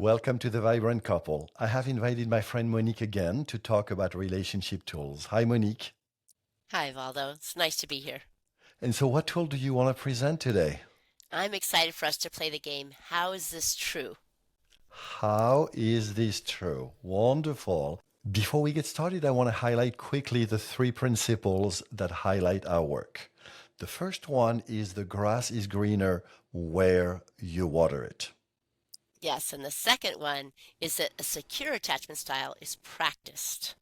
Welcome to the Vibrant Couple. I have invited my friend Monique again to talk about relationship tools. Hi, Monique. Hi, Valdo. It's nice to be here. And so, what tool do you want to present today? I'm excited for us to play the game. How is this true? How is this true? Wonderful. Before we get started, I want to highlight quickly the three principles that highlight our work. The first one is the grass is greener where you water it. Yes, and the second one is that a secure attachment style is practiced.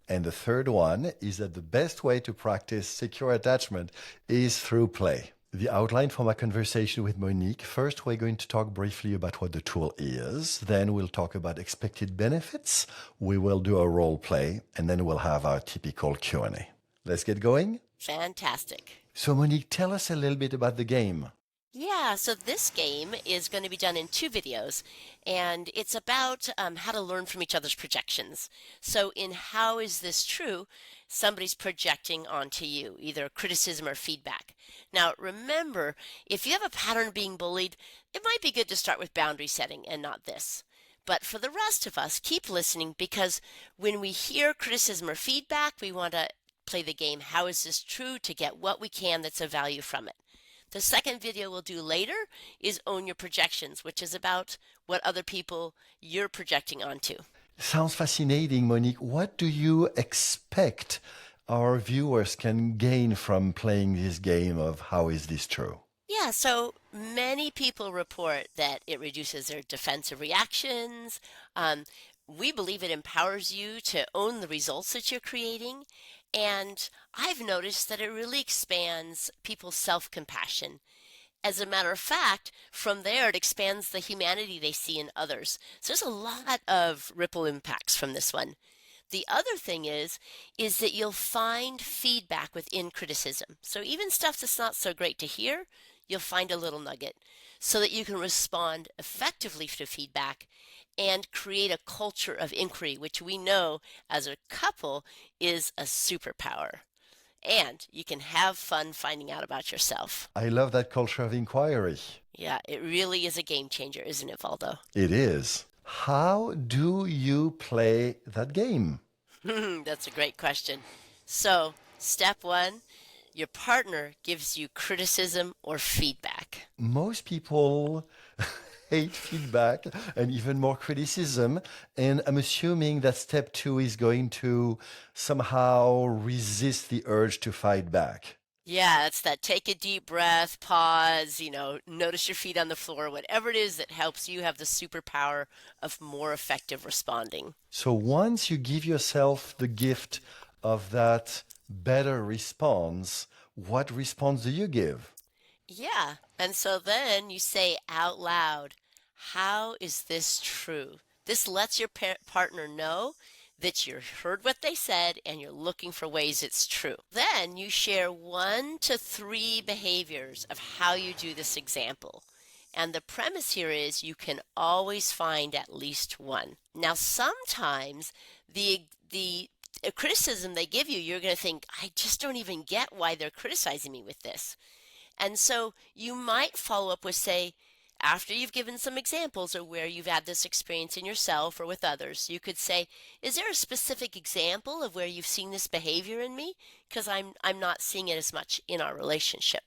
And the third one is that the best way to practice secure attachment is through play. The outline for my conversation with Monique. First, we're going to talk briefly about what the tool is. Then we'll talk about expected benefits. We will do a role play, and then we'll have our typical Q&A. Let's get going. Fantastic. So, Monique, tell us a little bit about the game. Yeah, so this game is going to be done in two videos, and it's about how to learn from each other's projections. So in How Is This True? Somebody's projecting onto you, either criticism or feedback. Now, remember, if you have a pattern of being bullied, it might be good to start with boundary setting and not this. But for the rest of us, keep listening because when we hear criticism or feedback, we want to play the game How Is This True? To get what we can that's of value from it. The second video we'll do later is Own Your Projections, which is about what other people you're projecting onto. Sounds fascinating, Monique. What do you expect our viewers can gain from playing this game of How Is This True? Yeah, so many people report that it reduces their defensive reactions. We believe it empowers you to own the results that you're creating. And I've noticed that it really expands people's self-compassion. As a matter of fact, from there, it expands the humanity they see in others. So there's a lot of ripple impacts from this one. The other thing is that you'll find feedback within criticism. So even stuff that's not so great to hear, you'll find a little nugget so that you can respond effectively to feedback and create a culture of inquiry, which we know as a couple is a superpower. And you can have fun finding out about yourself. I love that culture of inquiry. Yeah, it really is a game changer, isn't it, Valdo? It is. How do you play that game? That's a great question. So, step one, your partner gives you criticism or feedback. Most people hate feedback and even more criticism. And I'm assuming that step two is going to somehow resist the urge to fight back. Yeah, it's that take a deep breath, pause, notice your feet on the floor, whatever it is that helps you have the superpower of more effective responding. So once you give yourself the gift of that better response, what response do you give? Yeah, and so then you say out loud, how is this true? This lets your partner know that you heard what they said and you're looking for ways it's true. Then you share 1 to 3 behaviors of how you do this example. And the premise here is you can always find at least one. Now, sometimes the criticism they give you, you're going to think, I just don't even get why they're criticizing me with this. And so you might follow up with, say, after you've given some examples of where you've had this experience in yourself or with others, you could say, is there a specific example of where you've seen this behavior in me? Because I'm not seeing it as much in our relationship.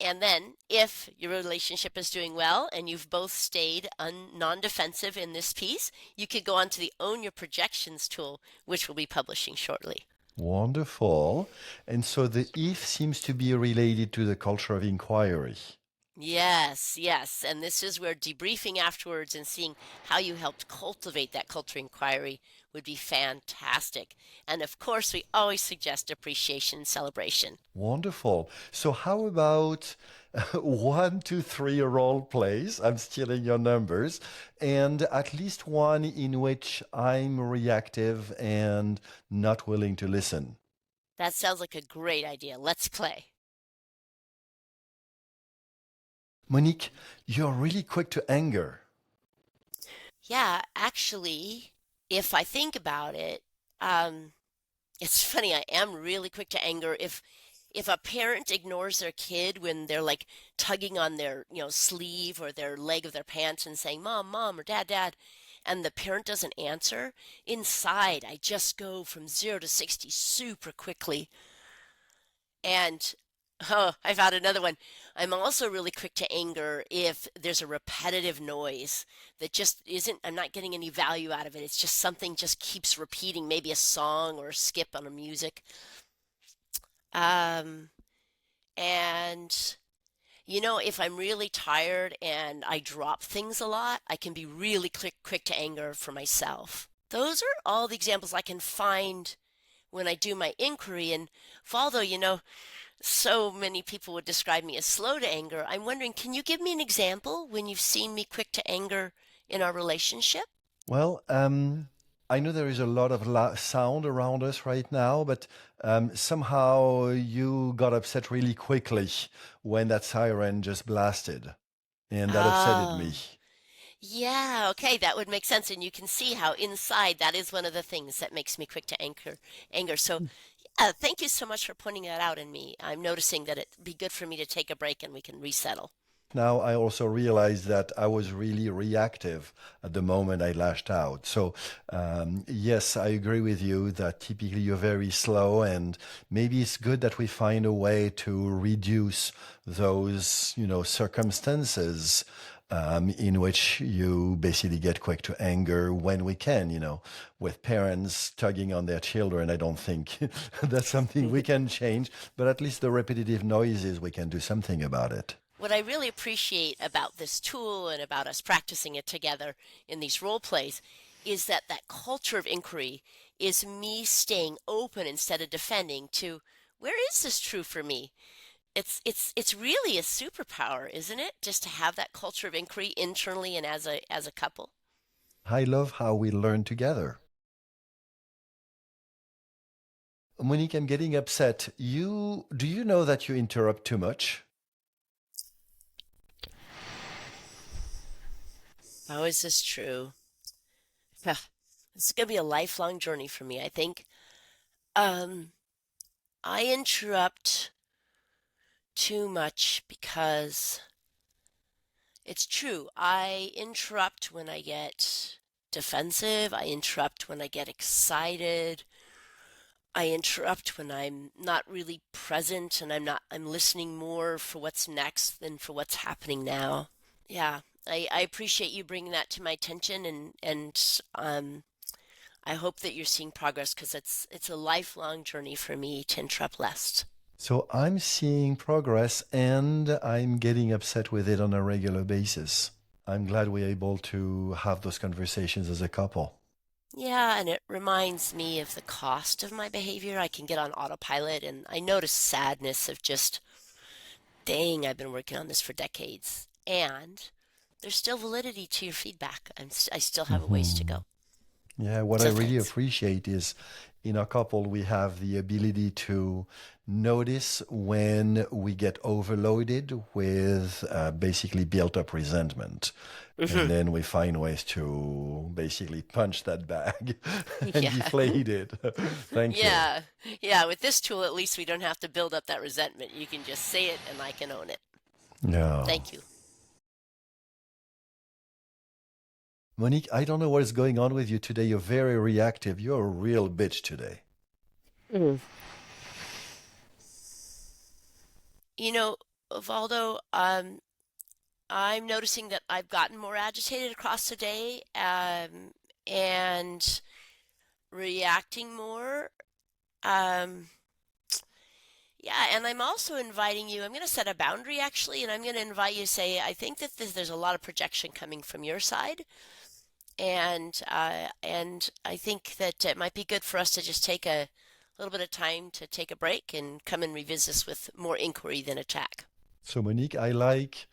And then if your relationship is doing well and you've both stayed non-defensive in this piece, you could go on to the Own Your Projections tool, which we'll be publishing shortly. Wonderful. And so the if seems to be related to the culture of inquiry. Yes, yes. And this is where debriefing afterwards and seeing how you helped cultivate that culture inquiry would be fantastic. And of course, we always suggest appreciation and celebration. Wonderful. So how about 1, 2, 3 role plays? I'm stealing your numbers. And at least one in which I'm reactive and not willing to listen. That sounds like a great idea. Let's play. Monique, you're really quick to anger. Yeah, actually, if I think about it, it's funny, I am really quick to anger if a parent ignores their kid when they're like tugging on their, sleeve or their leg of their pants and saying, Mom, Mom, or Dad, Dad, and the parent doesn't answer, inside I just go from 0 to 60 super quickly. And oh, I found another one. I'm also really quick to anger if there's a repetitive noise that just isn't, I'm not getting any value out of it. It's just something just keeps repeating, maybe a song or a skip on a music. Um, and if I'm really tired and I drop things a lot, I can be really quick to anger for myself. Those are all the examples I can find when I do my inquiry. And Valdo, so many people would describe me as slow to anger. I'm wondering, can you give me an example when you've seen me quick to anger in our relationship? Well, I know there is a lot of sound around us right now, but somehow you got upset really quickly when that siren just blasted, and that upsetted me. Oh, yeah, okay, that would make sense. And you can see how inside that is one of the things that makes me quick to anger. So, yeah, thank you so much for pointing that out in me. I'm noticing that it'd be good for me to take a break and we can resettle. Now I also realized that I was really reactive at the moment I lashed out. So, yes, I agree with you that typically you're very slow, and maybe it's good that we find a way to reduce those, circumstances in which you basically get quick to anger when we can, with parents tugging on their children. I don't think that's something we can change, but at least the repetitive noises, we can do something about it. What I really appreciate about this tool and about us practicing it together in these role plays is that culture of inquiry is me staying open instead of defending to where is this true for me? It's really a superpower, isn't it? Just to have that culture of inquiry internally and as a couple. I love how we learn together. Monique, I'm getting upset. Do you know that you interrupt too much? How is this true? It's gonna be a lifelong journey for me, I think. Um, I interrupt too much because it's true. I interrupt when I get defensive. I interrupt when I get excited. I interrupt when I'm not really present and I'm listening more for what's next than for what's happening now. Yeah, I appreciate you bringing that to my attention and I hope that you're seeing progress because it's a lifelong journey for me to interrupt less. So I'm seeing progress and I'm getting upset with it on a regular basis. I'm glad we're able to have those conversations as a couple. Yeah, and it reminds me of the cost of my behavior. I can get on autopilot and I notice sadness of just, dang, I've been working on this for decades. And there's still validity to your feedback. I still have a ways to Mhm. go. Yeah, what I So really thanks. appreciate is in a couple, we have the ability to notice when we get overloaded with basically built up resentment. And Hmm. then we find ways to basically punch that bag and Yeah. deflate it. Thank you. Yeah. Yeah. With this tool, at least we don't have to build up that resentment. You can just say it and I can own it. No. Thank you. Monique, I don't know what is going on with you today. You're very reactive. You're a real bitch today. Mm. You know, Valdo, I'm noticing that I've gotten more agitated across the day, and reacting more. Um, yeah, and I'm also inviting you. I'm going to set a boundary actually, and I'm going to invite you to say, I think that there's a lot of projection coming from your side, and I think that it might be good for us to just take a little bit of time to take a break and come and revisit this with more inquiry than attack. So, Monique, I like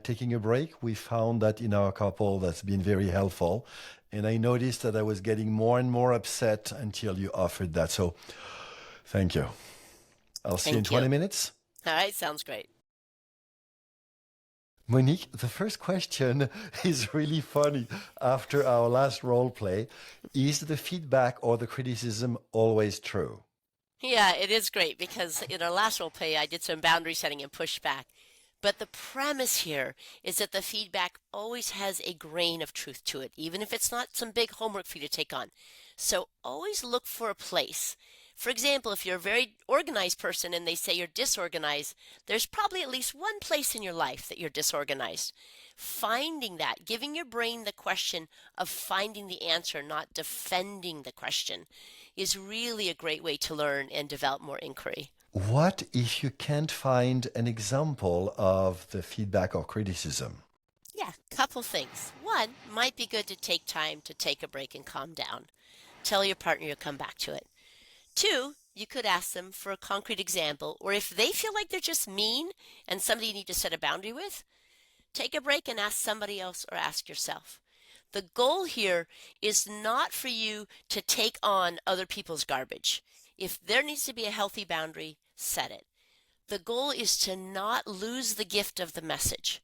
taking a break. We found that in our couple, that's been very helpful. And I noticed that I was getting more and more upset until you offered that. So, thank you. I'll see you in Thank you. 20 minutes. All right, sounds great. Monique, the first question is really funny after our last role play. Is the feedback or the criticism always true? Yeah, it is great because in our last role play, I did some boundary setting and pushback. But the premise here is that the feedback always has a grain of truth to it, even if it's not some big homework for you to take on. So always look for a place. For example, if you're a very organized person and they say you're disorganized, there's probably at least one place in your life that you're disorganized. Finding that, giving your brain the question of finding the answer, not defending the question, is really a great way to learn and develop more inquiry. What if you can't find an example of the feedback or criticism? Yeah, couple things. One, might be good to take time to take a break and calm down. Tell your partner you'll come back to it. Two, you could ask them for a concrete example, or if they feel like they're just mean and somebody you need to set a boundary with, take a break and ask somebody else or ask yourself. The goal here is not for you to take on other people's garbage. If there needs to be a healthy boundary, set it. The goal is to not lose the gift of the message.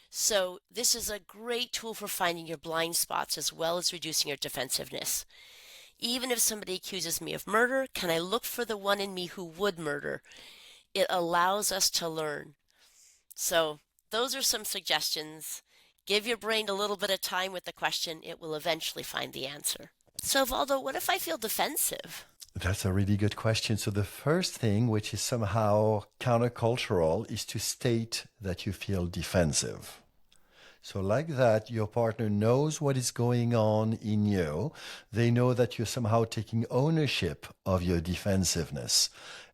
So, this is a great tool for finding your blind spots as well as reducing your defensiveness. Even if somebody accuses me of murder, can I look for the one in me who would murder? It allows us to learn. So, those are some suggestions. Give your brain a little bit of time with the question, it will eventually find the answer. So, Valdo, what if I feel defensive? That's a really good question. So, the first thing, which is somehow countercultural, is to state that you feel defensive. So, like that, your partner knows what is going on in you. They know that you're somehow taking ownership of your defensiveness,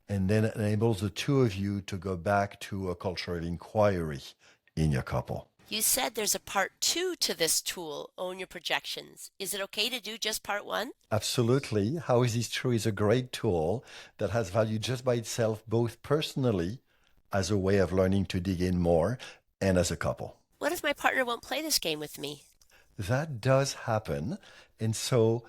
and then it enables the two of you to go back to a culture of inquiry in your couple. You said there's a part two to this tool, Own Your Projections. Is it okay to do just part one? Absolutely. How is this true is a great tool that has value just by itself, both personally as a way of learning to dig in more and as a couple. What if my partner won't play this game with me? That does happen. And so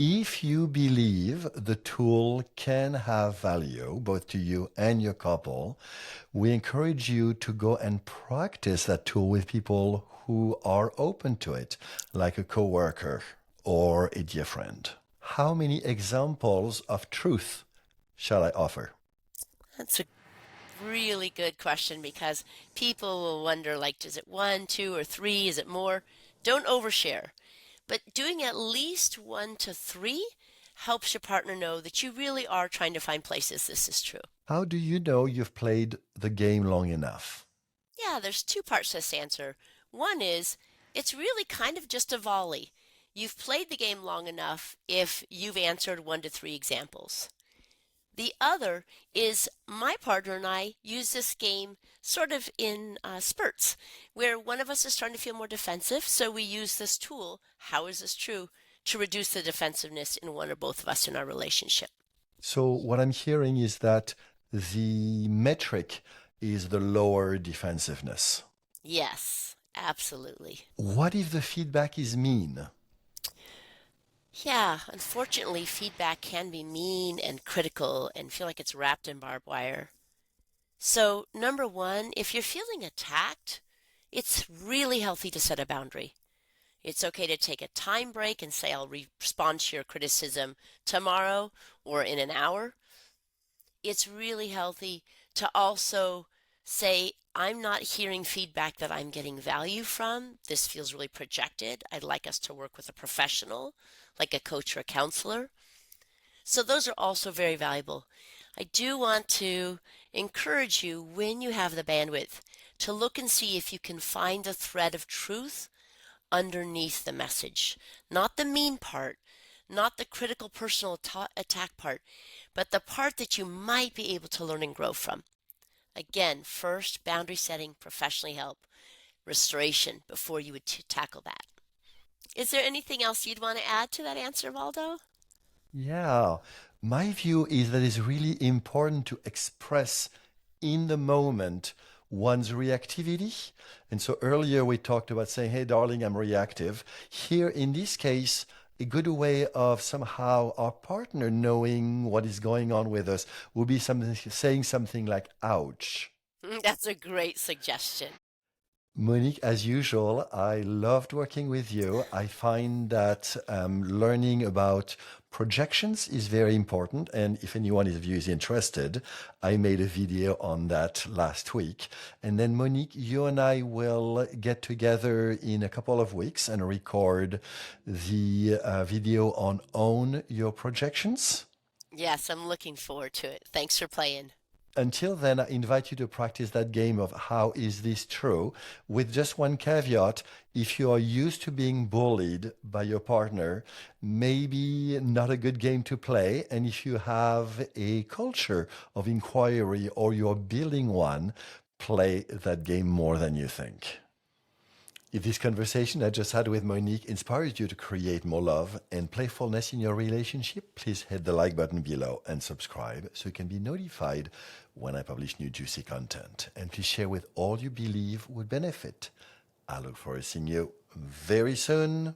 if you believe the tool can have value both to you and your couple, we encourage you to go and practice that tool with people who are open to it, like a coworker or a dear friend. How many examples of truth shall I offer? That's a really good question because people will wonder like, is it one, two, or three? Is it more? Don't overshare. But doing at least one to three helps your partner know that you really are trying to find places this is true. How do you know you've played the game long enough? Yeah, there's two parts to this answer. One is it's really kind of just a volley. You've played the game long enough if you've answered one to three examples. The other is my partner and I use this game sort of in spurts, where one of us is starting to feel more defensive. So we use this tool, how is this true, to reduce the defensiveness in one or both of us in our relationship. So, what I'm hearing is that the metric is the lower defensiveness. Yes, absolutely. What if the feedback is mean? Yeah, unfortunately, feedback can be mean and critical and feel like it's wrapped in barbed wire. So, number one, if you're feeling attacked, it's really healthy to set a boundary. It's okay to take a time break and say, I'll respond to your criticism tomorrow or in an hour. It's really healthy to also say, I'm not hearing feedback that I'm getting value from. This feels really projected. I'd like us to work with a professional, like a coach or a counselor. So, those are also very valuable. I do want to encourage you, when you have the bandwidth, to look and see if you can find a thread of truth underneath the message. Not the mean part, not the critical personal attack part, but the part that you might be able to learn and grow from. Again, first, boundary setting, professionally help, restoration before you would tackle that. Is there anything else you'd want to add to that answer, Valdo? Yeah, my view is that it's really important to express in the moment one's reactivity. And so earlier we talked about saying, hey, darling, I'm reactive. Here in this case, a good way of somehow our partner knowing what is going on with us would be something saying something like, ouch. That's a great suggestion. Monique, as usual, I loved working with you. I find that learning about projections is very important. And if anyone of you is interested, I made a video on that last week. And then, Monique, you and I will get together in a couple of weeks and record the video on Own Your Projections. Yes, I'm looking forward to it. Thanks for playing. Until then, I invite you to practice that game of how is this true, with just one caveat. If you are used to being bullied by your partner, maybe not a good game to play. And if you have a culture of inquiry or you're building one, play that game more than you think. If this conversation I just had with Monique inspires you to create more love and playfulness in your relationship, please hit the like button below and subscribe so you can be notified when I publish new juicy content. And please share with all you believe would benefit. I look forward to seeing you very soon.